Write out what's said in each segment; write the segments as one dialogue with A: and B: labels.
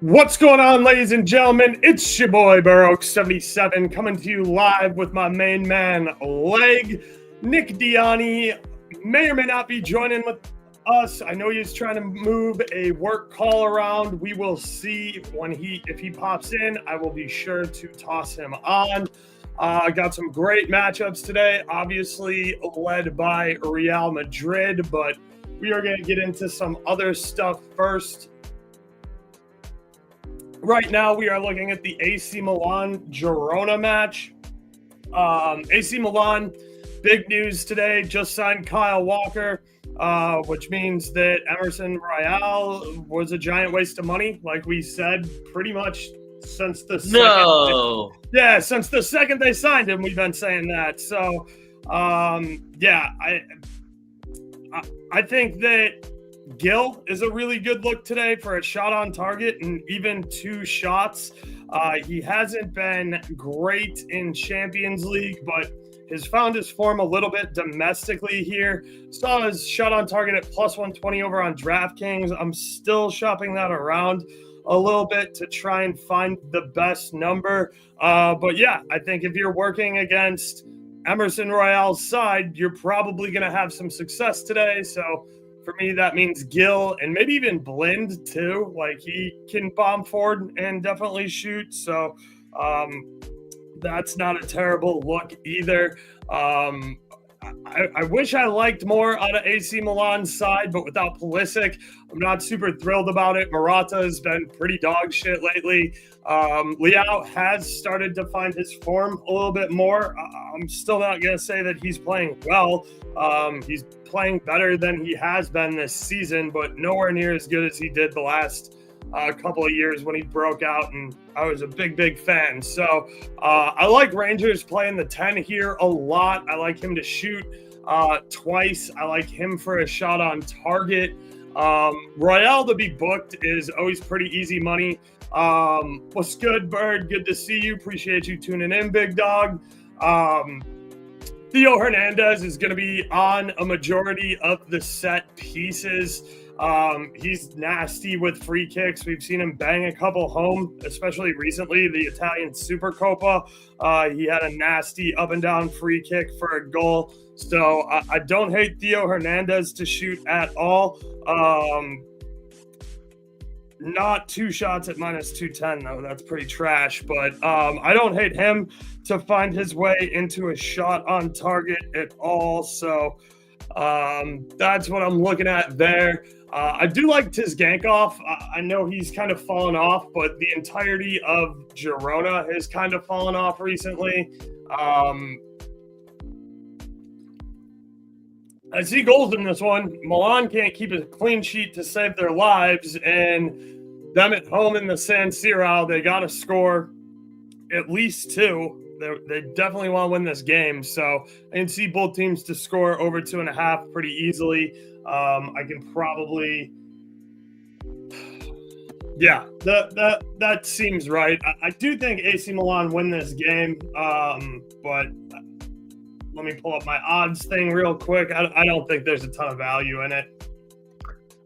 A: What's going on, ladies and gentlemen? It's your boy Baroque77 coming to you live with my main man, Leg. Nick Dianni may or may not be joining with us. I know he's trying to move a work call around. We will see if he pops in. I will be sure to toss him on. Got some great matchups today, obviously led by Real Madrid, but we are going to get into some other stuff first. Right now, we are looking at the AC Milan-Girona match. AC Milan, big news today, just signed Kyle Walker, which means that Emerson Royale was a giant waste of money, like we said, pretty much since the since the second they signed him, we've been saying that. So, I think that Gil is a really good look today for a shot on target and even two shots. He hasn't been great in Champions League, but has found his form a little bit domestically here. Saw his shot on target at plus 120 over on DraftKings. I'm still shopping that around a little bit to try and find the best number. But yeah, I think if you're working against Emerson Royale's side, you're probably going to have some success today. So for me, that means Gil and maybe even Blind too. Like, he can bomb forward and definitely shoot. So that's not a terrible look either. I wish I liked more out of AC Milan's side, but without Pulisic, I'm not super thrilled about it. Morata has been pretty dog shit lately. Leao has started to find his form a little bit more. I'm still not going to say that he's playing well. He's playing better than he has been this season, but nowhere near as good as he did the last couple of years when he broke out, and I was a big fan. So I like Rangers playing the 10 here a lot. I like him to shoot twice. I like him for a shot on target. Royale to be booked is always pretty easy money. What's good, Bird? Good to see you. Appreciate you tuning in, big dog. Theo Hernandez is going to be on a majority of the set pieces. He's nasty with free kicks. We've seen him bang a couple home, especially recently, the Italian Supercoppa. He had a nasty up and down free kick for a goal. So I don't hate Theo Hernandez to shoot at all. Not two shots at minus 210, though. That's pretty trash. But I don't hate him to find his way into a shot on target at all. So that's what I'm looking at there. I do like Tizgankov. I know he's kind of fallen off, but the entirety of Girona has kind of fallen off recently. I see goals in this one. Milan can't keep a clean sheet to save their lives, and them at home in the San Siro, they got to score at least two. They definitely want to win this game, so I can see both teams to score over 2.5 pretty easily. I can probably, that seems right. I do think AC Milan win this game, but let me pull up my odds thing real quick. I don't think there's a ton of value in it.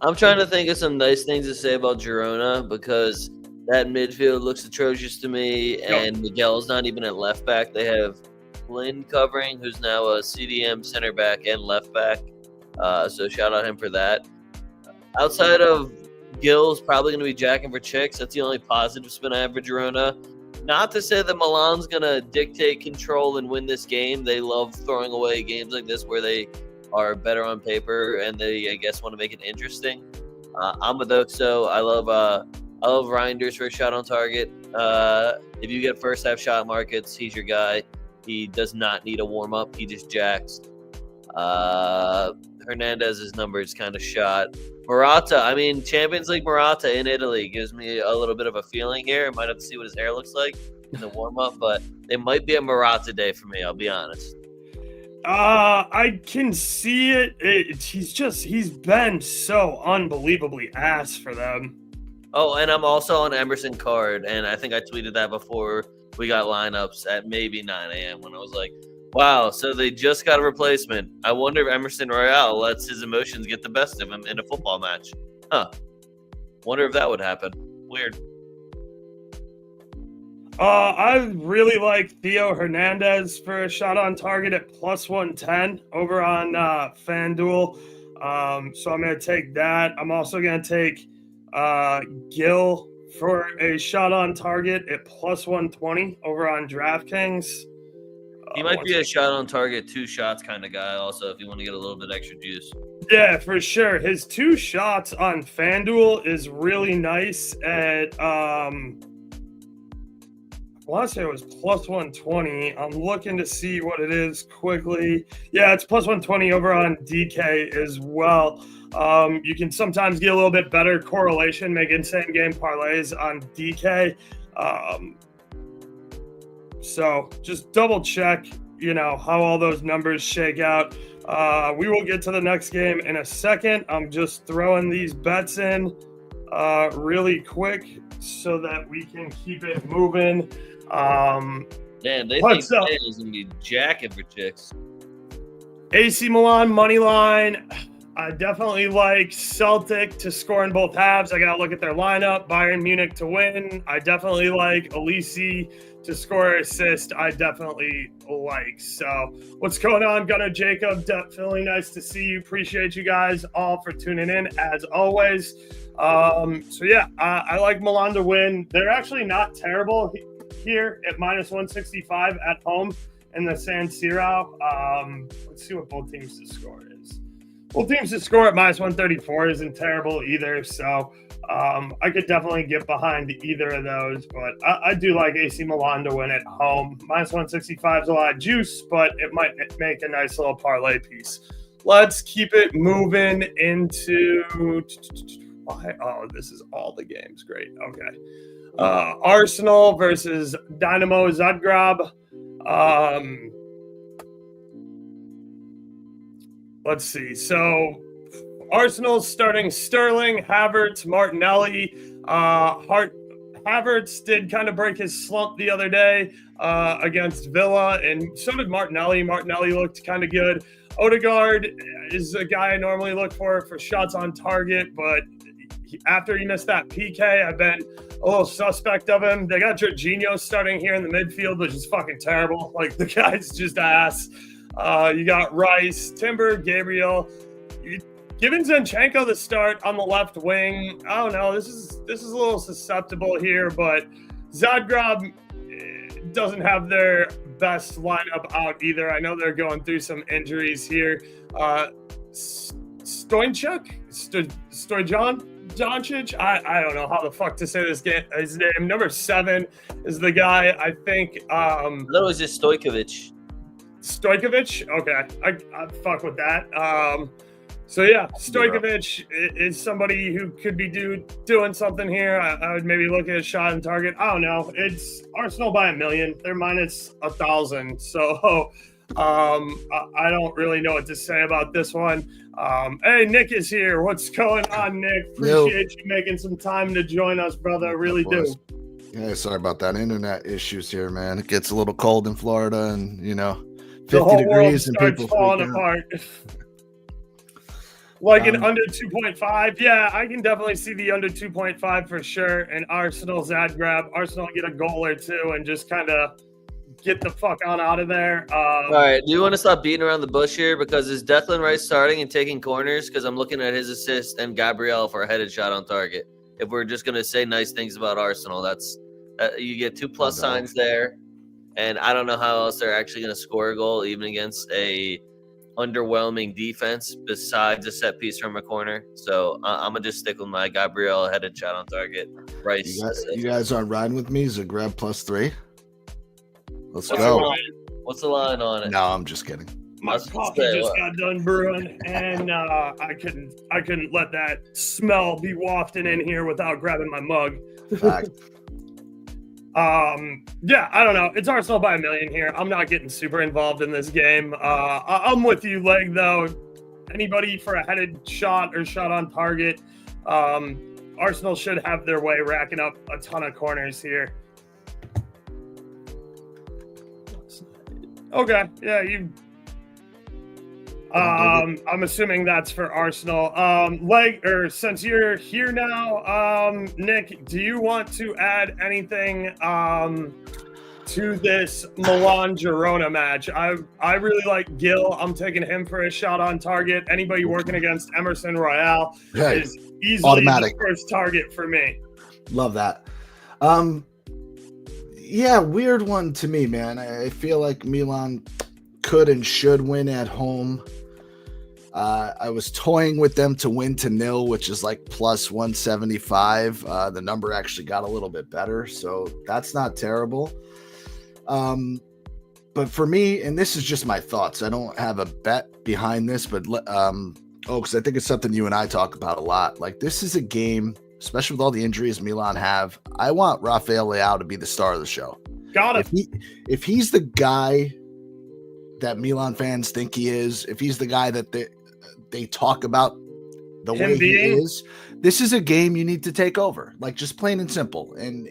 B: I'm trying to think of some nice things to say about Girona because that midfield looks atrocious to me, and Miguel's not even at left back. They have Lynn covering, who's now a CDM center back and left back. So shout out him for that. Outside of Gil's probably going to be jacking for chicks. That's the only positive spin I have for Girona. Not to say that Milan's going to dictate control and win this game. They love throwing away games like this where they are better on paper and they, I guess, want to make it interesting. I'm with Oxo. I love Reinders for a shot on target. If you get first half shot markets, he's your guy. He does not need a warm up. He just jacks. Hernandez's number is kind of shot. Morata, Champions League Morata in Italy gives me a little bit of a feeling here. I might have to see what his hair looks like in the warm up, but it might be a Morata day for me. I'll be honest.
A: I can see it. He's been so unbelievably ass for them.
B: Oh, and I'm also on Emerson card, and I think I tweeted that before we got lineups at maybe 9 a.m. when I was like, wow, so they just got a replacement. I wonder if Emerson Royale lets his emotions get the best of him in a football match. Wonder if that would happen. Weird.
A: I really like Theo Hernandez for a shot on target at plus 110 over on FanDuel. So I'm going to take that. I'm also going to take Gil for a shot on target at plus 120 over on DraftKings.
B: He might be a shot on target, 2 shots kind of guy also if you want to get a little bit extra juice.
A: Yeah, for sure. His 2 shots on FanDuel is really nice at I want to say it was plus 120. I'm looking to see what it is quickly. Yeah, it's plus 120 over on DK as well. You can sometimes get a little bit better correlation, making same game parlays on DK. So just double check, how all those numbers shake out. We will get to the next game in a second. I'm just throwing these bets in really quick so that we can keep it moving.
B: Man, they think today is going to be jacking for chicks.
A: AC Milan money line. I definitely like Celtic to score in both halves. I got to look at their lineup. Bayern Munich to win. I definitely like Elise to score an assist. I definitely like. So what's going on, Gunnar Jacob? Definitely nice to see you. Appreciate you guys all for tuning in as always. So yeah, I like Milan to win. They're actually not terrible here at minus 165 at home in the San Siro. Let's see what both teams to score is. Both teams to score at minus 134 isn't terrible either. So I could definitely get behind either of those, but I do like AC Milan to win at home. Minus 165 is a lot of juice, but it might make a nice little parlay piece. Let's keep it moving into this is all the games. Great. Okay. Arsenal versus Dynamo Zagreb. Let's see. So Arsenal's starting Sterling, Havertz, Martinelli. Havertz did kind of break his slump the other day against Villa, and so did Martinelli. Martinelli looked kind of good. Odegaard is a guy I normally look for shots on target, but after he missed that PK, I've been a little suspect of him. They got Jorginho starting here in the midfield, which is fucking terrible. Like, the guy's just ass. You got Rice, Timber, Gabriel. Giving Zinchenko the start on the left wing. I don't know. This is a little susceptible here, but Zagreb doesn't have their best lineup out either. I know they're going through some injuries here. Doncic. I don't know how the fuck to say his name. Number 7 is the guy. I think.
B: That was just Stojkovic.
A: Stojkovic. Okay, I fuck with that. So yeah, Stojkovic is somebody who could be doing something here. I would maybe look at a shot on target. I don't know. It's Arsenal by 1 million. They're minus 1,000. So I don't really know what to say about this one. Hey, Nick is here. What's going on, Nick? Appreciate you making some time to join us, brother. I really do.
C: Yeah, sorry about that. Internet issues here, man. It gets a little cold in Florida, and 50
A: the whole
C: degrees
A: world
C: and people
A: falling apart. Like an under 2.5. Yeah, I can definitely see the under 2.5 for sure. And Arsenal Zagreb. Arsenal get a goal or two and just kind of get the fuck on out of there.
B: All right. Do you want to stop beating around the bush here? Because is Declan Rice starting and taking corners? Because I'm looking at his assist and Gabriel for a headed shot on target. If we're just going to say nice things about Arsenal, that's you get 2+ signs there. And I don't know how else they're actually going to score a goal, even against a underwhelming defense besides a set piece from a corner. So I'm going to just stick with my Gabriel headed shot on target. Rice.
C: You guys aren't riding with me? Zagreb +3? Let's go.
B: What's the line on it?
C: No, I'm just kidding.
A: My coffee just got done brewing, and I couldn't let that smell be wafting in here without grabbing my mug.
C: Fact.
A: Yeah, I don't know. It's Arsenal by 1 million here. I'm not getting super involved in this game. I'm with you, Leg, though. Anybody for a headed shot or shot on target, Arsenal should have their way racking up a ton of corners here. Okay, yeah, I'm assuming that's for Arsenal. Since you're here now, Nick, do you want to add anything to this Milan Girona match? I really like Gil. I'm taking him for a shot on target. Anybody working against Emerson Royale is easily
C: automatic.
A: the first target for me.
C: Love that. Yeah, weird one to me, man. I feel like Milan could and should win at home. I was toying with them to win to 0, which is like plus 175. The number actually got a little bit better, so that's not terrible. But for me, and this is just my thoughts, I don't have a bet behind this, but because I think it's something you and I talk about a lot. Like, this is a game, especially with all the injuries Milan have, I want Rafael Leao to be the star of the show.
A: Got it.
C: If he's the guy that Milan fans think he is, if he's the guy that they talk about the way he is, this is a game you need to take over, like, just plain and simple. And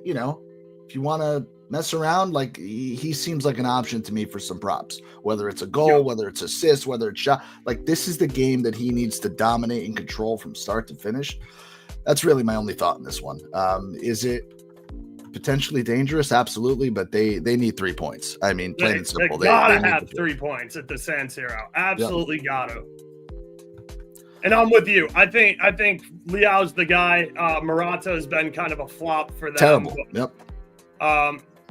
C: you know, if you want to mess around, like, he seems like an option to me for some props, whether it's a goal, whether it's assist, whether it's shot. Like, this is the game that he needs to dominate and control from start to finish. That's really my only thought in this one. Is it potentially dangerous? Absolutely, but they need 3 points. I mean, plain and simple.
A: They gotta have 3 points at the San Siro. Absolutely gotta. And I'm with you. I think Leao's the guy. Morata has been kind of a flop for them.
C: Terrible. Yep.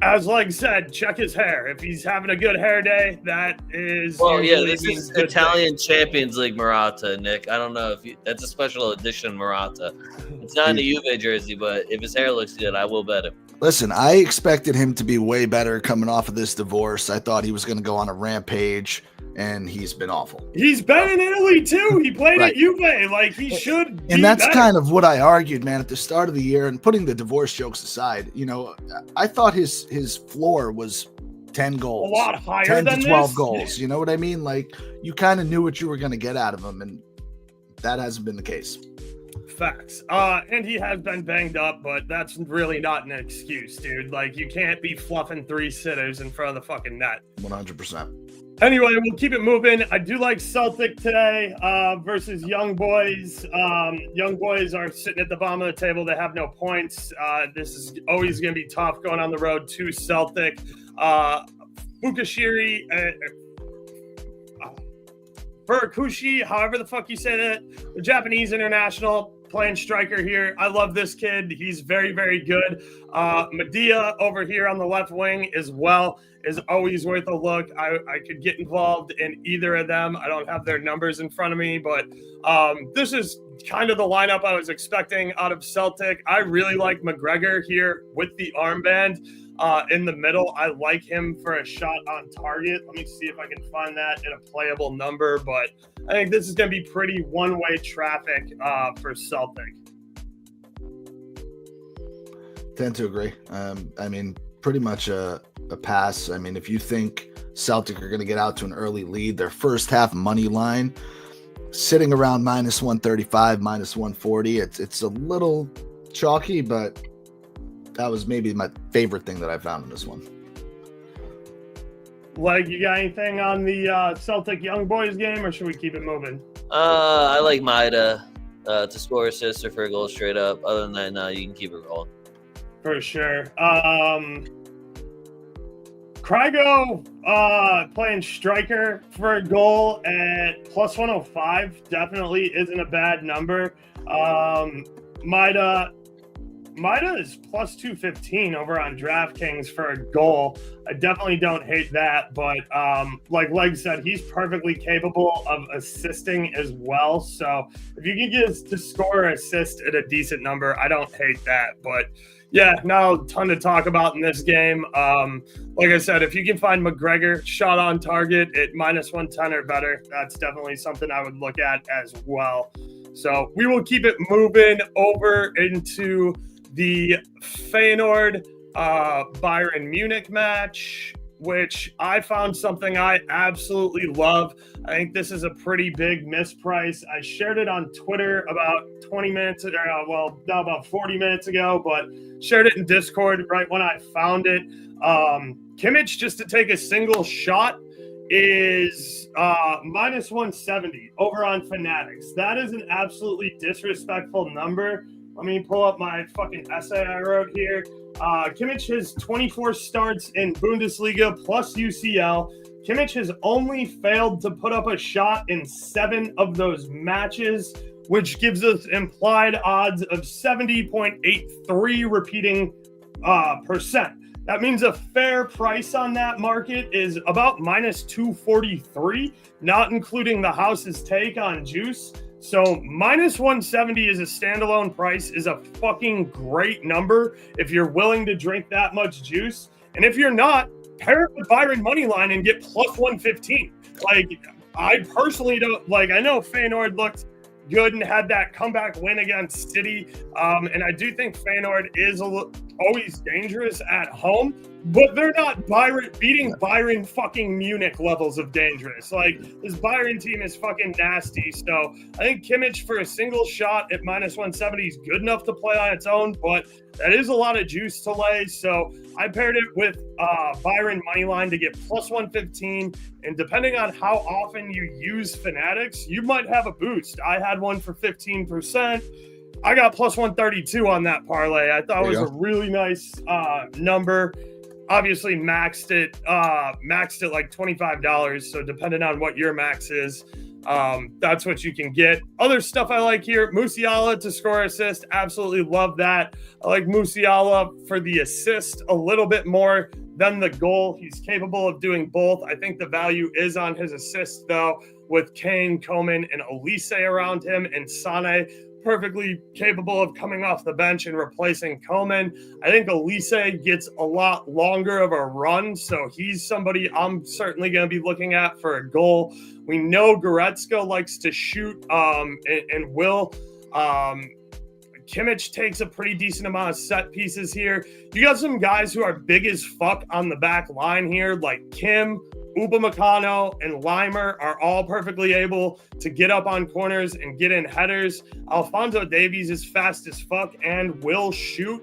A: As Leg said, check his hair. If he's having a good hair day, that is.
B: Well, yeah, this is Italian Champions League Morata, Nick. I don't know if that's a special edition Morata. It's not in a Juve jersey, but if his hair looks good, I will bet him.
C: Listen, I expected him to be way better coming off of this divorce. I thought he was going to go on a rampage, and he's been awful.
A: He's been in Italy, too. He played at Juve. Like, he should
C: And that's kind of what I argued, man, at the start of the year. And putting the divorce jokes aside, you know, I thought his floor was 10 goals.
A: A lot higher
C: 10
A: than
C: to 12
A: this.
C: goals. You know what I mean? Like, you kind of knew what you were going to get out of him, and that hasn't been the case.
A: Facts. And he has been banged up, but that's really not an excuse, dude. Like, you can't be fluffing 3 sitters in front of the fucking net.
C: 100%.
A: Anyway, we'll keep it moving. I do like Celtic today versus Young Boys. Young Boys are sitting at the bottom of the table. They have no points. This is always going to be tough going on the road to Celtic. Fukushiri, Furukushi, however the fuck you say that, the Japanese international playing striker here. I love this kid. He's very, very good. Medea over here on the left wing as well is always worth a look. I could get involved in either of them. I don't have their numbers in front of me, but this is kind of the lineup I was expecting out of Celtic. I really like McGregor here with the armband in the middle. I like him for a shot on target. Let me see if I can find that in a playable number, but I think this is going to be pretty one-way traffic for Celtic.
C: Tend to agree. I mean, pretty much a pass. I mean, if you think Celtic are going to get out to an early lead, their first half money line sitting around minus 135, minus 140. It's a little chalky, but that was maybe my favorite thing that I found in this one.
A: Leg, you got anything on the Celtic Young Boys game, or should we keep it moving?
B: I like Maida to score assist or for a goal straight up. Other than that, no, you can keep it rolling.
A: For sure. Krygo playing striker for a goal at plus 105 definitely isn't a bad number. Maida is plus 215 over on DraftKings for a goal. I definitely don't hate that, but like Leg said, he's perfectly capable of assisting as well. So if you can get to score or assist at a decent number, I don't hate that. But yeah, not a ton to talk about in this game. Like I said, if you can find McGregor shot on target at minus 110 or better, that's definitely something I would look at as well. So we will keep it moving over into the Feyenoord Bayern Munich match, which I found something I absolutely love. I think this is a pretty big misprice. I shared it on Twitter about 20 minutes ago, well, now about 40 minutes ago, but shared it in Discord right when I found it. Kimmich just to take a single shot is minus 170 over on Fanatics. That is an absolutely disrespectful number. Let me pull up my fucking essay I wrote here. Kimmich has 24 starts in Bundesliga plus UCL. Kimmich has only failed to put up a shot in 7 of those matches, which gives us implied odds of 70.83 repeating percent. That means a fair price on that market is about minus 243, not including the house's take on juice. So minus 170 as a standalone price is a fucking great number if you're willing to drink that much juice. And if you're not, pair it with Byron Moneyline and get plus 115. Like, I personally don't, like, I know Feyenoord looked good and had that comeback win against City. And I do think Feyenoord is always dangerous at home, but they're not beating Bayern fucking Munich levels of dangerous. Like, this Bayern team is fucking nasty. So I think Kimmich for a single shot at minus 170 is good enough to play on its own, but that is a lot of juice to lay. So I paired it with Byron Moneyline to get plus 115. And depending on how often you use Fanatics, you might have a boost. I had one for 15%. I got plus 132 on that parlay. I thought it was a really nice number. Obviously maxed it like $25. So depending on what your max is, that's what you can get. Other stuff I like here, Musiala to score assist. Absolutely love that. I like Musiala for the assist a little bit more than the goal. He's capable of doing both. I think the value is on his assist though, with Kane, Coman, and Olise around him, and Sane perfectly capable of coming off the bench and replacing Coman. I think Olise gets a lot longer of a run, so he's somebody I'm certainly going to be looking at for a goal. We know Goretzka likes to shoot and will. Kimmich takes a pretty decent amount of set pieces here. You got some guys who are big as fuck on the back line here, like Kim, Upamecano, and Limer are all perfectly able to get up on corners and get in headers. Alphonso Davies is fast as fuck and will shoot.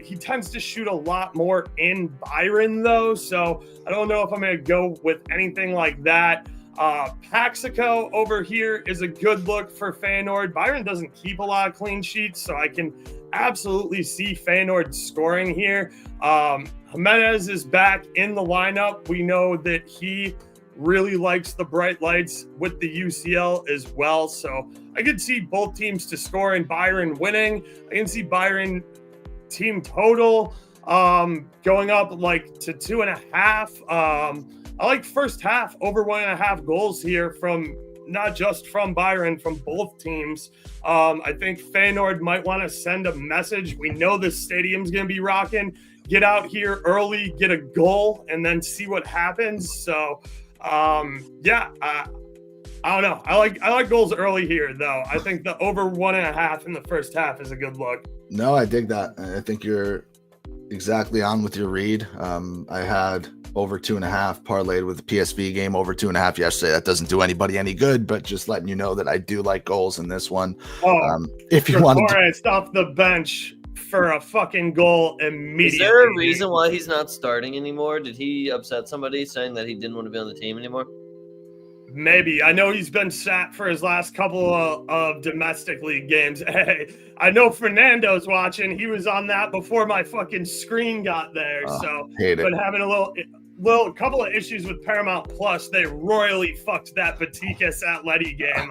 A: He tends to shoot a lot more in Byron, though, so I don't know if I'm going to go with anything like that. Paxico over here is a good look for Feyenoord. Byron doesn't keep a lot of clean sheets, so I can absolutely see Feyenoord scoring here. Jimenez is back in the lineup. We know that he really likes the bright lights with the UCL as well. So I could see both teams to score and Byron winning. I can see Byron team total going up like to 2.5. I like first half over 1.5 goals here from not just from Byron, from both teams. I think Feyenoord might want to send a message. We know this stadium's going to be rocking. Get out here early, get a goal, and then see what happens. So, I don't know. I like goals early here, though. I think the over 1.5 in the first half is a good look.
C: No, I dig that. I think you're exactly on with your read. I had over 2.5 parlayed with the PSV game over 2.5 yesterday. That doesn't do anybody any good, but just letting you know that I do like goals in this one. If you want
A: to off the bench for a fucking goal immediately.
B: Is there a reason why he's not starting anymore? Did he upset somebody saying that he didn't want to be on the team anymore?
A: Maybe. I know he's been sat for his last couple of domestic league games. Hey, I know Fernando's watching. He was on that before my fucking screen got there. So been having a couple of issues with Paramount Plus. They royally fucked that Besiktas Atleti game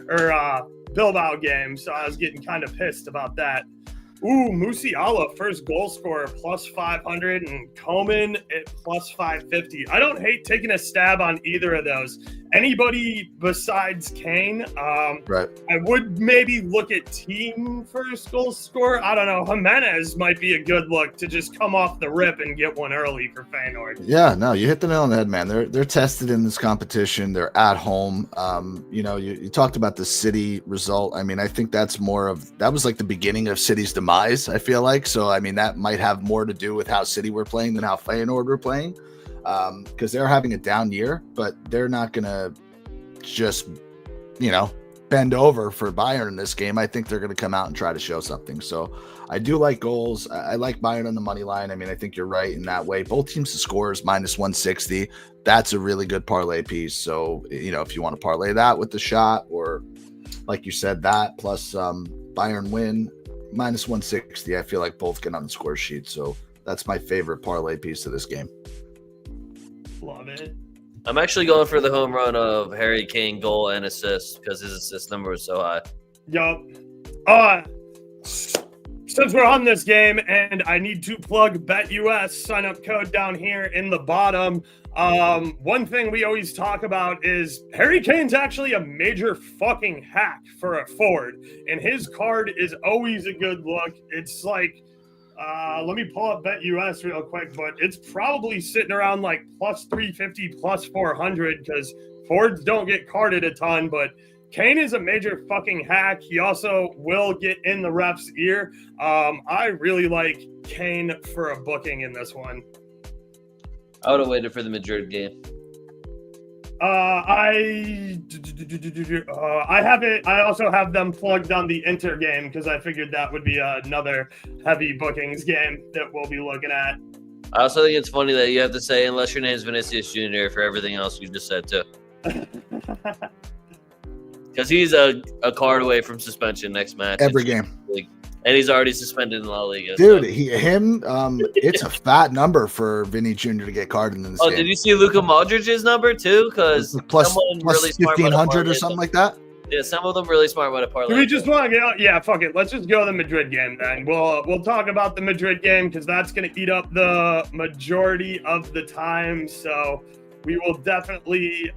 A: or Bilbao game. So I was getting kind of pissed about that. Ooh, Musiala, first goal scorer, plus 500, and Coman at plus 550. I don't hate taking a stab on either of those. Anybody besides Kane,
C: right?
A: I would maybe look at team first goal scorer. I don't know. Jimenez might be a good look to just come off the rip and get one early for Feyenoord.
C: Yeah, no, you hit the nail on the head, man. They're tested in this competition. They're at home. You talked about the City result. I mean, I think that was like the beginning of City's demise, I feel like. So, I mean, that might have more to do with how City were playing than how Feyenoord were playing. Because they're having a down year, but they're not going to just, bend over for Bayern in this game. I think they're going to come out and try to show something. So I do like goals. I like Bayern on the money line. I mean, I think you're right in that way. Both teams to scores minus 160. That's a really good parlay piece. So, if you want to parlay that with the shot, or like you said, that plus Bayern win minus 160, I feel like both get on the score sheet. So that's my favorite parlay piece of this game.
A: Love it.
B: I'm actually going for the home run of Harry Kane goal and assist because his assist number is so high.
A: Yup. Since we're on this game, and I need to plug BetUS sign up code down here in the bottom. One thing we always talk about is Harry Kane's actually a major fucking hack for a forward, and his card is always a good look. It's like, let me pull up BetUS real quick, but it's probably sitting around like plus 350, plus 400 because forwards don't get carded a ton, but Kane is a major fucking hack. He also will get in the ref's ear. I really like Kane for a booking in this one.
B: I would have waited for the Madrid game.
A: I have it. I also have them plugged on the Inter game because I figured that would be another heavy bookings game that we'll be looking at.
B: I also think it's funny that you have to say unless your name is Vinicius Jr. for everything else you just said too. Because he's a card away from suspension next match.
C: Every game.
B: And he's already suspended in La Liga.
C: Dude, it's a fat number for Vinny Jr. to get carded in this game.
B: Did you see Luka Modric's number too? Because
C: plus really 1,500 or something like that?
B: Yeah, some of them really smart about a parlay.
A: Do we just want to get out? Yeah, fuck it. Let's just go to the Madrid game then. We'll talk about the Madrid game because that's going to eat up the majority of the time. So we will definitely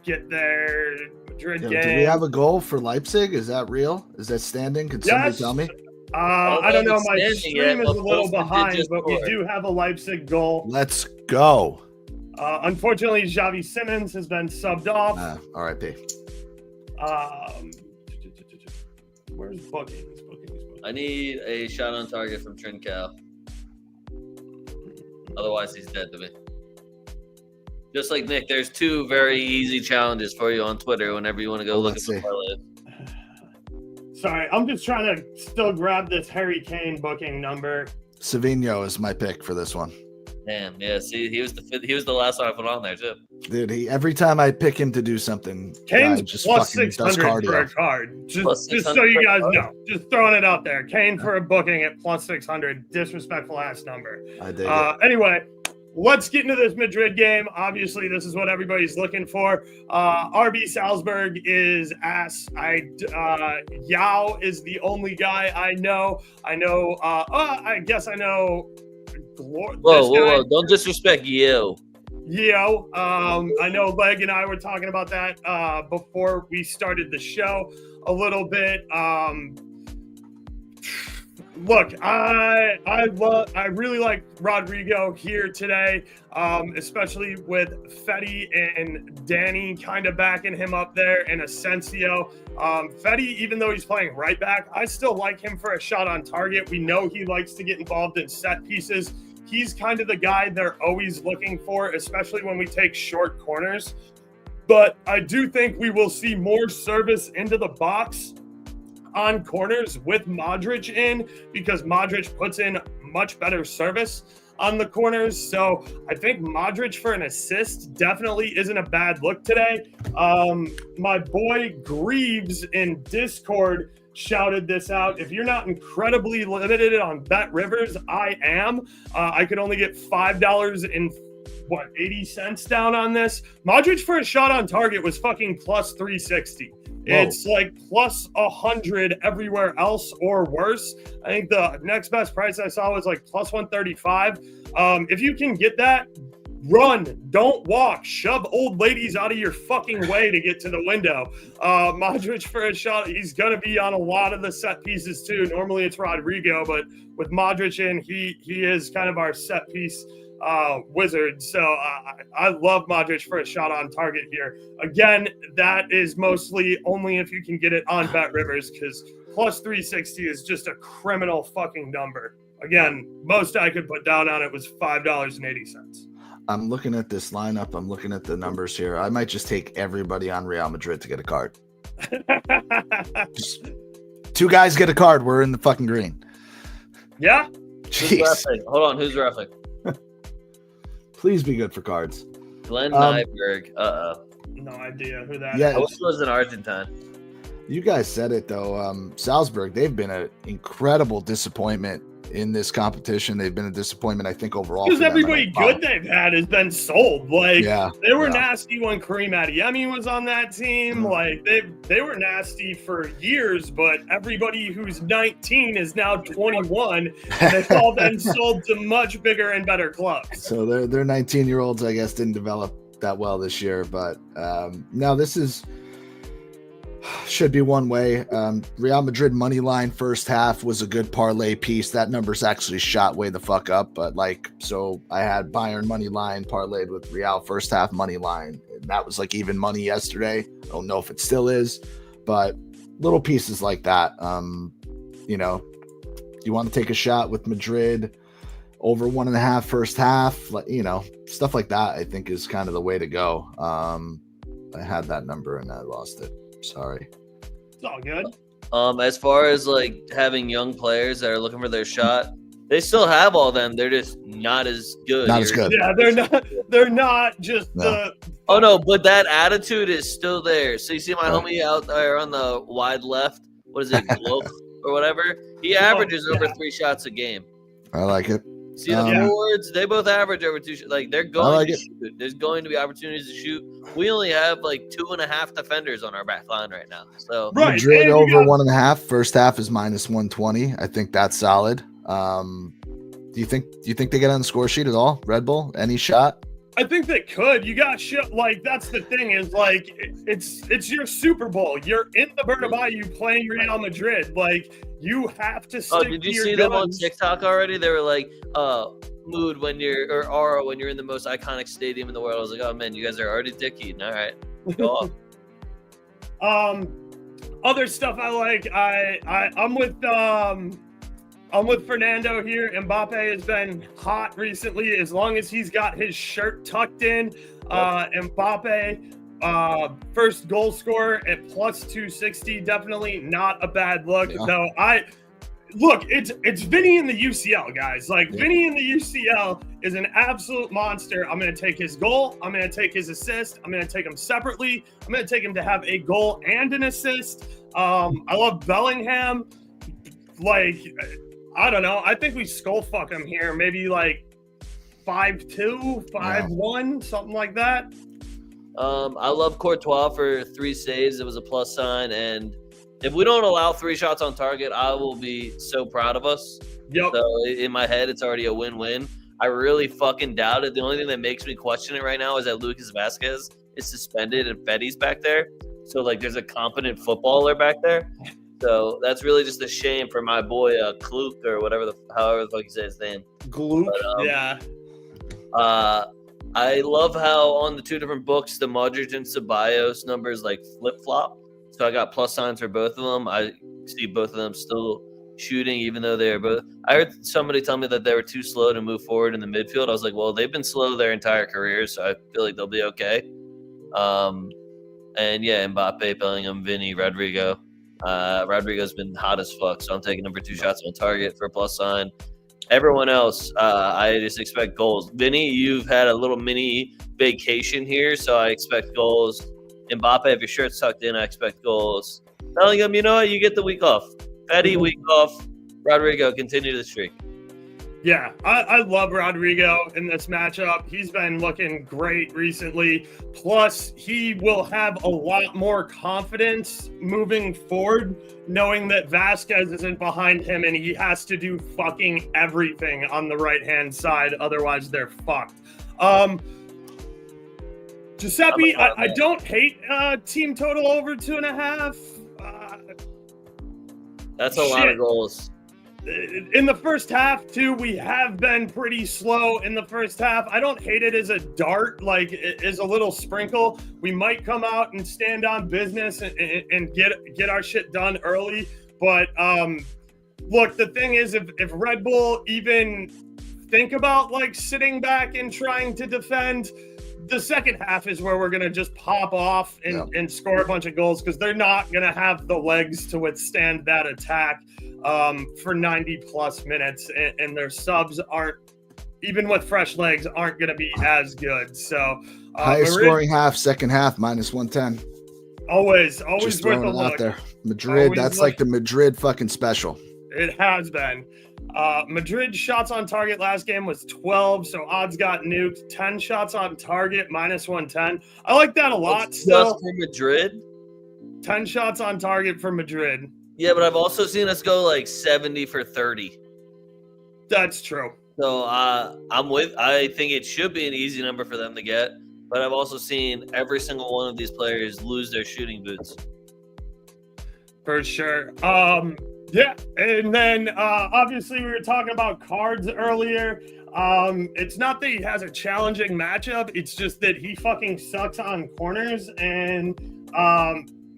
A: get there. Madrid game.
C: Do we have a goal for Leipzig? Is that real? Is that standing? Could somebody tell me?
A: I don't know. My stream is a little behind, but we do have a Leipzig goal.
C: Let's go.
A: Unfortunately, Xavi Simons has been subbed off.
C: R.I.P.
A: Where's bookings?
B: I need a shot on target from Trincao. Otherwise, he's dead to me. Just like Nick, there's two very easy challenges for you on Twitter whenever you want to go look at the parlay.
A: Sorry, I'm just trying to still grab this Harry Kane booking number.
C: Savinho is my pick for this one.
B: Damn, yeah. See, he was the last one I put on there too.
C: Dude, every time I pick him to do something,
A: Kane's
C: just
A: plus 600 for a card. Just so you guys know, just throwing it out there. Kane for a booking at plus 600, disrespectful ass number.
C: I dig it.
A: Anyway. Let's get into this Madrid game. Obviously, this is what everybody's looking for. RB Salzburg is ass. Yao is the only guy I know. I guess I know.
B: Whoa. Don't disrespect you.
A: Yo, I know Leg and I were talking about that before we started the show a little bit. Look, I really like Rodrigo here today, especially with Fetty and Dianni kind of backing him up there, and Asensio. Fetty, even though he's playing right back, I still like him for a shot on target. We know he likes to get involved in set pieces. He's kind of the guy they're always looking for, especially when we take short corners. But I do think we will see more service into the box on corners with Modric in, because Modric puts in much better service on the corners. So I think Modric for an assist definitely isn't a bad look today. My boy Greaves in Discord shouted this out. If you're not incredibly limited on Bet Rivers, I am. I could only get $5.80 down on this. Modric for a shot on target was fucking plus 360. Whoa. It's like plus 100 everywhere else or worse. I think the next best price I saw was like plus 135. If you can get that, run, don't walk, shove old ladies out of your fucking way to get to the window. Modric for a shot, he's going to be on a lot of the set pieces too. Normally it's Rodrigo, but with Modric in, he is kind of our set piece wizard. So I love Modric for a shot on target here. Again, that is mostly only if you can get it on Bet Rivers, because plus 360 is just a criminal fucking number. Again, most I could put down on it was $5.80.
C: I'm looking at this lineup. I'm looking at the numbers here. I might just take everybody on Real Madrid to get a card. Just 2 guys get a card. We're in the fucking green.
A: Yeah.
B: Who's roughing? Hold on, who's roughing?
C: Please be good for cards.
B: Glenn Nyberg.
A: No idea who that
C: Yeah,
B: I wish it was an Argentine.
C: You guys said it though. Salzburg, they've been an incredible disappointment in this competition. They've been a disappointment, I think, overall.
A: Because everybody good they've had has been sold. Like, they were nasty when Kareem Adeyemi was on that team. Like, they were nasty for years, but everybody who's 19 is now 21. And they've all been sold to much bigger and better clubs.
C: So their 19-year-olds, I guess, didn't develop that well this year. But now this should be one way. Real Madrid money line first half was a good parlay piece. That number's actually shot way the fuck up. But so I had Bayern money line parlayed with Real first half money line. That was like even money yesterday. I don't know if it still is, but little pieces like that. You want to take a shot with Madrid over 1.5 first half, stuff like that, I think is kind of the way to go. I had that number and I lost it. Sorry.
A: It's all good.
B: As far as like having young players that are looking for their shot, they still have all them. They're just not as good.
C: Not as good.
A: Yeah, they're not just the.
B: Oh no, but that attitude is still there. So you see my homie out there on the wide left. What is it, Globe or whatever? He averages over 3 shots a game.
C: I like it.
B: See the forwards? They both average over 2 shots. Like they're going to shoot. There's going to be opportunities to shoot. We only have like 2.5 defenders on our back line right now. So
C: Madrid over 1.5 first half is -120. I think that's solid. Do you think they get on the score sheet at all? Red Bull, any shot?
A: I think they could. You got shit. Like, that's the thing is, like, it's your Super Bowl. You're in the Bernabeu playing Real Madrid. Like, you have to stick to your guns.
B: Did you see them on TikTok already? They were like, mood when you're, or aura when you're in the most iconic stadium in the world. I was like, oh man, you guys are already dick-eating. All right, go off.
A: Other stuff I like. I'm with Fernando here. Mbappe has been hot recently. As long as he's got his shirt tucked in, Mbappe, first goal scorer at +260, definitely not a bad look.
C: Yeah.
A: Though it's Vinny in the UCL, guys. Like, Vinny in the UCL is an absolute monster. I'm going to take his goal. I'm going to take his assist. I'm going to take him separately. I'm going to take him to have a goal and an assist. I love Bellingham. Like, I don't know. I think we skull fuck him here. Maybe like 5-2, 5-1, something like that.
B: I love Courtois for 3 saves. It was a plus sign. And if we don't allow 3 shots on target, I will be so proud of us.
A: Yep.
B: So in my head, it's already a win-win. I really fucking doubt it. The only thing that makes me question it right now is that Lucas Vazquez is suspended and Fetty's back there. So, like, there's a competent footballer back there. So that's really just a shame for my boy Kluk or however the fuck you say his name.
A: Gluk, yeah.
B: I love how on the 2 different books the Modric and Ceballos numbers like flip flop. So I got plus signs for both of them. I see both of them still shooting, even though they're both. I heard somebody tell me that they were too slow to move forward in the midfield. I was like, well, they've been slow their entire careers, so I feel like they'll be okay. And yeah, Mbappe, Bellingham, Vinny, Rodrigo. Rodrigo's been hot as fuck, so I'm taking number 2 shots on target for a plus sign. Everyone else, I just expect goals. Vinny, you've had a little mini vacation here, so I expect goals. Mbappe, if your shirt's tucked in, I expect goals. Bellingham, you know what? You get the week off. Fetty, week off. Rodrigo, continue the streak.
A: Yeah, I love Rodrigo in this matchup. He's been looking great recently. Plus, he will have a lot more confidence moving forward, knowing that Vazquez isn't behind him and he has to do fucking everything on the right-hand side. Otherwise, they're fucked. Giuseppe, I don't hate team total over 2.5.
B: That's a lot of goals.
A: In the first half, too, we have been pretty slow in the first half. I don't hate it as a dart, like as a little sprinkle. We might come out and stand on business and get our shit done early. But look, the thing is, if Red Bull even think about like sitting back and trying to defend, the second half is where we're going to just pop off and score a bunch of goals because they're not going to have the legs to withstand that attack for 90-plus minutes, and their subs aren't, even with fresh legs, aren't going to be as good. So
C: highest scoring half, second half, -110.
A: Always
C: just
A: worth a
C: it
A: look.
C: out there. Madrid,
A: Always
C: that's like the Madrid fucking special.
A: It has been. Madrid shots on target last game was 12, so odds got nuked. 10 shots on target, -110. I like that a lot.
B: Just
A: still.
B: for Madrid?
A: 10 shots on target for Madrid.
B: Yeah, but I've also seen us go like 70 for 30.
A: That's true.
B: So I think it should be an easy number for them to get, but I've also seen every single one of these players lose their shooting boots.
A: For sure. Yeah, and then obviously we were talking about cards earlier. It's not that he has a challenging matchup. It's just that he fucking sucks on corners, and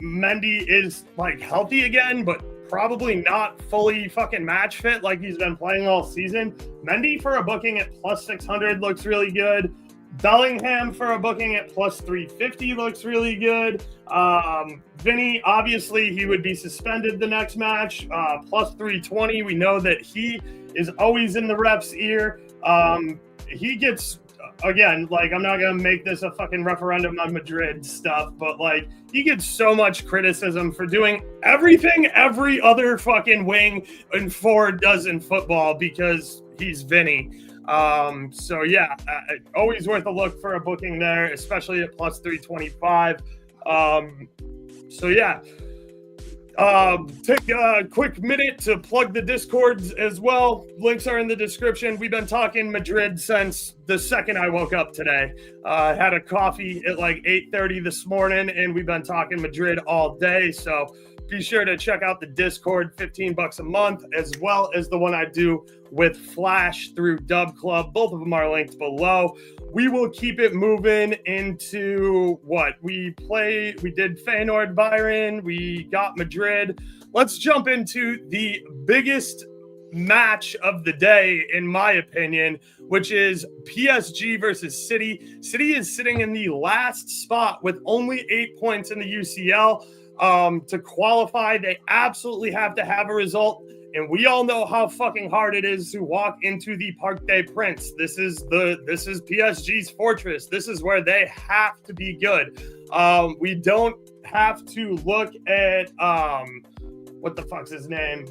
A: Mendy is like healthy again, but probably not fully fucking match fit like he's been playing all season. Mendy for a booking at +600 looks really good. Bellingham for a booking at +350 looks really good. Vinny, obviously, he would be suspended the next match. +320. We know that he is always in the ref's ear. He gets, again, like, I'm not going to make this a fucking referendum on Madrid stuff, but, like, he gets so much criticism for doing everything every other fucking wing and forward does in football because he's Vinny. So yeah, always worth a look for a booking there, especially at +325. So yeah, take a quick minute to plug the Discords as well. Links are in the description. We've been talking Madrid since the second I woke up today. Had a coffee at like 8:30 this morning, and we've been talking Madrid all day. So be sure to check out the Discord, $15 a month, as well as the one I do with Flash through Dub Club. Both of them are linked below. We will keep it moving into what we played. We did Feyenoord Bayern. We got Madrid. Let's jump into the biggest match of the day, in my opinion, which is PSG versus City. City is sitting in the last spot with only 8 points in the UCL. To qualify, they absolutely have to have a result. And we all know how fucking hard it is to walk into the Parc des Princes. This is PSG's fortress. This is where they have to be good. We don't have to look at what the fuck's his name?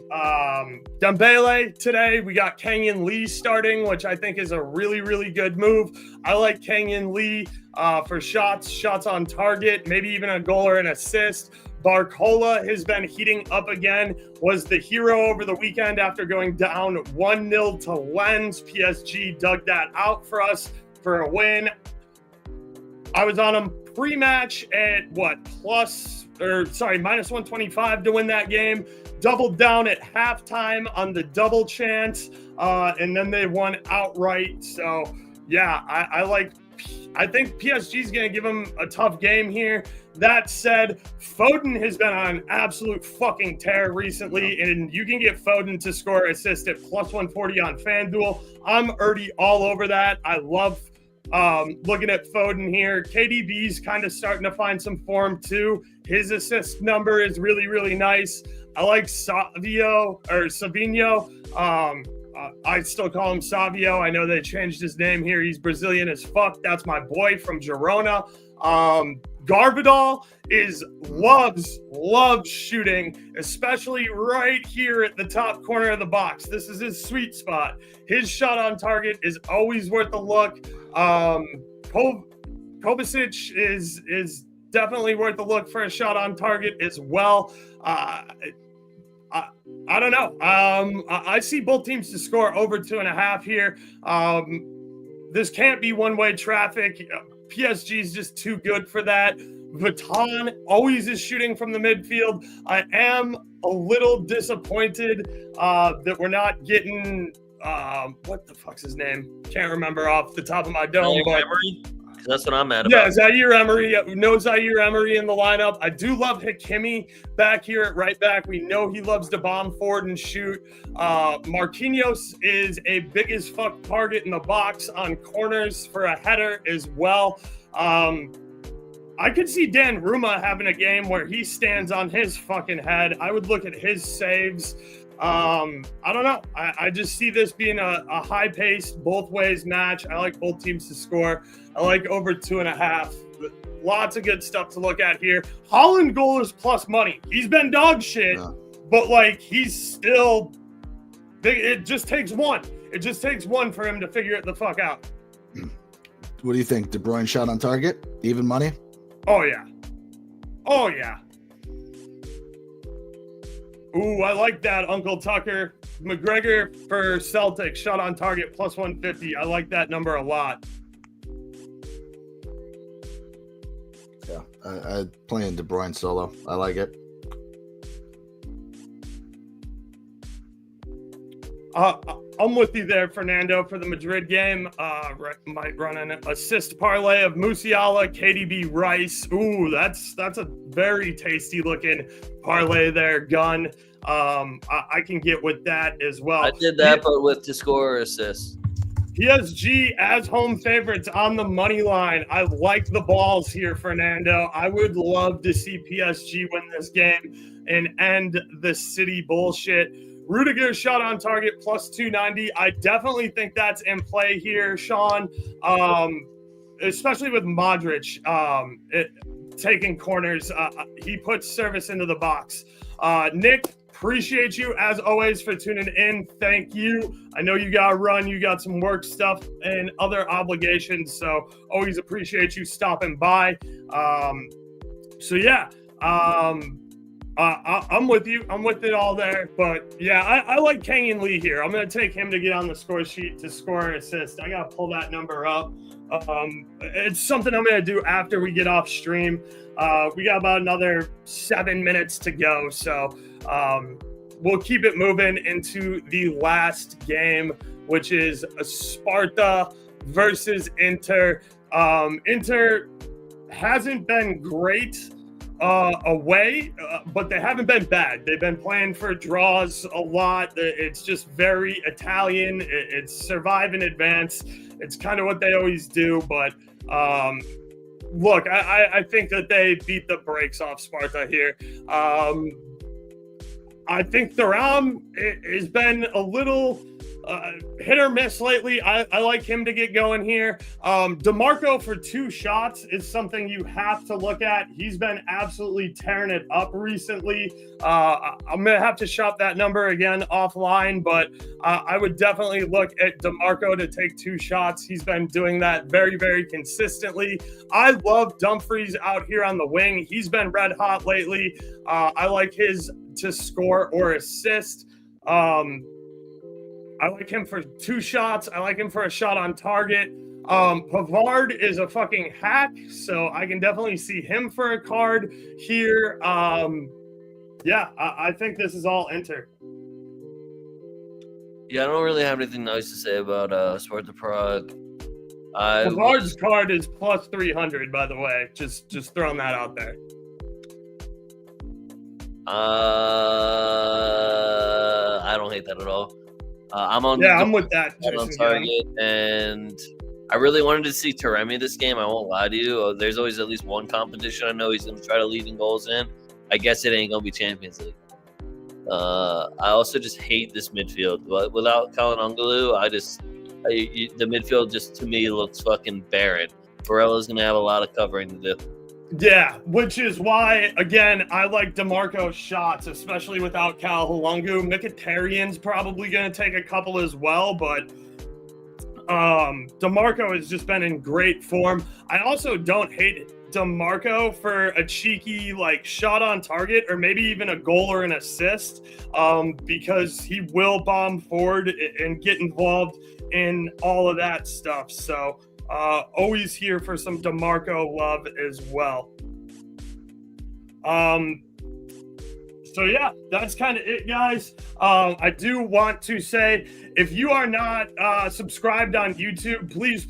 A: Dembele today. We got Kang-in Lee starting, which I think is a really, really good move. I like Kang-in Lee for shots on target, maybe even a goal or an assist. Barcola has been heating up again, was the hero over the weekend after going down 1-0 to Lens. PSG dug that out for us for a win. I was on him pre-match at -125 to win that game. Doubled down at halftime on the double chance, and then they won outright. So yeah, I think PSG is going to give him a tough game here. That said, Foden has been on an absolute fucking tear recently, and you can get Foden to score assist at +140 on FanDuel. I'm already all over that. I love looking at Foden here. KDB's kind of starting to find some form too. His assist number is really, really nice. I like Savinho. I still call him Savio. I know they changed his name here. He's Brazilian as fuck. That's my boy from Girona. Garvidal loves shooting, especially right here at the top corner of the box. This is his sweet spot. His shot on target is always worth a look. Kovacic is definitely worth a look for a shot on target as well. I don't know. I see both teams to score over 2.5 here. This can't be one-way traffic. PSG is just too good for that. Vuitton always is shooting from the midfield. I am a little disappointed that we're not getting what the fuck's his name? Can't remember off the top of my dome.
B: That's what I'm at about.
A: Yeah, Zaire Emery. No Zaire Emery in the lineup. I do love Hakimi back here at right back. We know he loves to bomb forward and shoot. Marquinhos is a big as fuck target in the box on corners for a header as well. I could see Dan Ruma having a game where he stands on his fucking head. I would look at his saves. I don't know. I just see this being a high-paced, both-ways match. I like both teams to score. I like over 2.5. Lots of good stuff to look at here. Holland goalers plus money. He's been dog shit, but, like, he's still – it just takes one. It just takes one for him to figure it the fuck out.
C: What do you think? De Bruyne shot on target? Even money?
A: Oh, yeah. Oh, yeah. Ooh, I like that, Uncle Tucker. McGregor for Celtic, shot on target, plus 150. I like that number a lot.
C: Yeah, I playing De Bruyne solo. I like it.
A: I'm with you there, Fernando, for the Madrid game. Might run an assist parlay of Musiala, KDB, Rice. Ooh, that's a very tasty looking parlay there, Gun. I can get with that as well.
B: I did that, but with to score or assist.
A: PSG as home favorites on the money line. I like the balls here, Fernando. I would love to see PSG win this game and end the City bullshit. Rudiger shot on target plus 290. I definitely think that's in play here, Sean, especially with Modric taking corners. He puts service into the box. Nick, appreciate you as always for tuning in. Thank you. I know you got to run. You got some work stuff and other obligations, so always appreciate you stopping by. I'm with you. I'm with it all there. But, yeah, I like Kenyon Lee here. I'm going to take him to get on the score sheet to score an assist. I got to pull that number up. It's something I'm going to do after we get off stream. We got about another 7 minutes to go. So we'll keep it moving into the last game, which is Sparta versus Inter. Inter hasn't been great away, but they haven't been bad. They've been playing for draws a lot. It's just very Italian. It's survive and advance. It's kind of what they always do. But look, I think that they beat the brakes off Sparta here. I think Thuram has been a little hit or miss lately. I like him to get going here. DeMarco for 2 shots is something you have to look at. He's been absolutely tearing it up recently. I'm going to have to shop that number again offline, but I would definitely look at DeMarco to take 2 shots. He's been doing that very, very consistently. I love Dumfries out here on the wing. He's been red hot lately. I like his to score or assist. I like him for 2 shots. I like him for a shot on target. Pavard is a fucking hack, so I can definitely see him for a card here. I think this is all Inter.
B: Yeah, I don't really have anything nice to say about Sparta Prague.
A: Pavard's card is plus 300, by the way. Just throwing that out there.
B: I don't hate that at all. I'm with that. On target, and I really wanted to see Taremi this game. I won't lie to you. There's always at least one competition I know he's going to try to lead in goals in. I guess it ain't going to be Champions League. I also just hate this midfield. But without Calhanoglu, the midfield just to me looks fucking barren. Barella's going to have a lot of covering to do.
A: Yeah, which is why, again, I like DeMarco's shots, especially without Calhanoglu. Mkhitaryan's probably going to take a couple as well, but DeMarco has just been in great form. I also don't hate DeMarco for a cheeky shot on target or maybe even a goal or an assist because he will bomb forward and get involved in all of that stuff. So always here for some DeMarco love as well. So yeah, that's kind of it, guys. I do want to say, if you are not subscribed on YouTube, please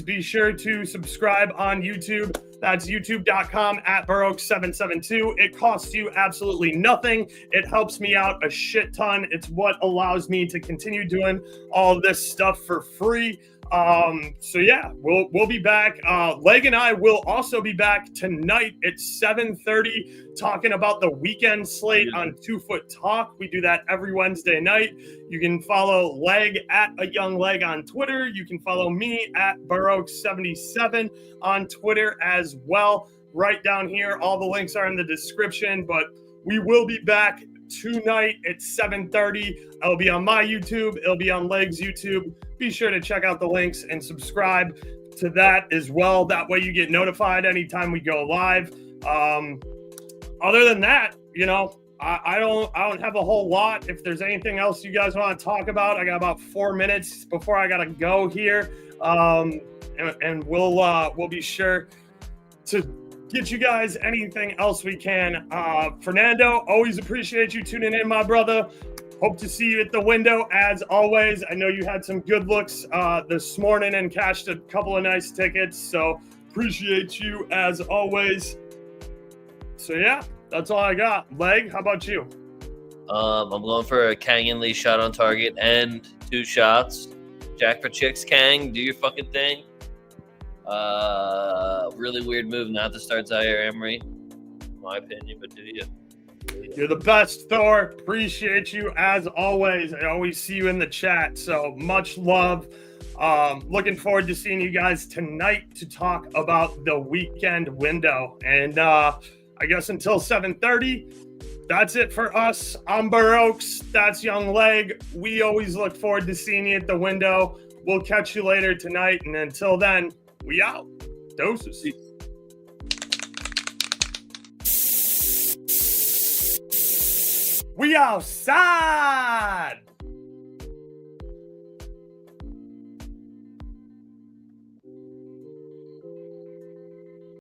A: be sure to subscribe on YouTube. That's youtube.com/Baroque772. It costs you absolutely nothing. It helps me out a shit ton. It's what allows me to continue doing all this stuff for free. So yeah, we'll be back. Leg and I will also be back tonight at 7:30 talking about the weekend slate on 2FootTalk. We do that every Wednesday night. You can follow Leg at A Young Leg on Twitter. You can follow me at Baroque77 on Twitter as well. Right down here, all the links are in the description, but we will be back tonight at 7:30. It'll be on my YouTube. It'll be on Leg's YouTube. Be sure to check out the links and subscribe to that as well. That way you get notified anytime we go live. Other than that, I don't have a whole lot. If there's anything else you guys want to talk about, I got about 4 minutes before I gotta go here. And we'll be sure to get you guys anything else we can. Fernando, always appreciate you tuning in, my brother. Hope to see you at the window as always. I know you had some good looks this morning and cashed a couple of nice tickets, so appreciate you as always. So yeah, that's all I got. Leg, how about you?
B: I'm going for a Kang and Lee shot on target and 2 shots. Jack for chicks, Kang, do your fucking thing. Really weird move not to start Zaire Emery, in my opinion, but do you?
A: You're the best, Thor. Appreciate you as always. I always see you in the chat, so much love. Looking forward to seeing you guys tonight to talk about the weekend window. And I guess until 7:30, that's it for us. I'm Baroques. That's Young Leg. We always look forward to seeing you at the window. We'll catch you later tonight, and until then, we out. Doses. We outside.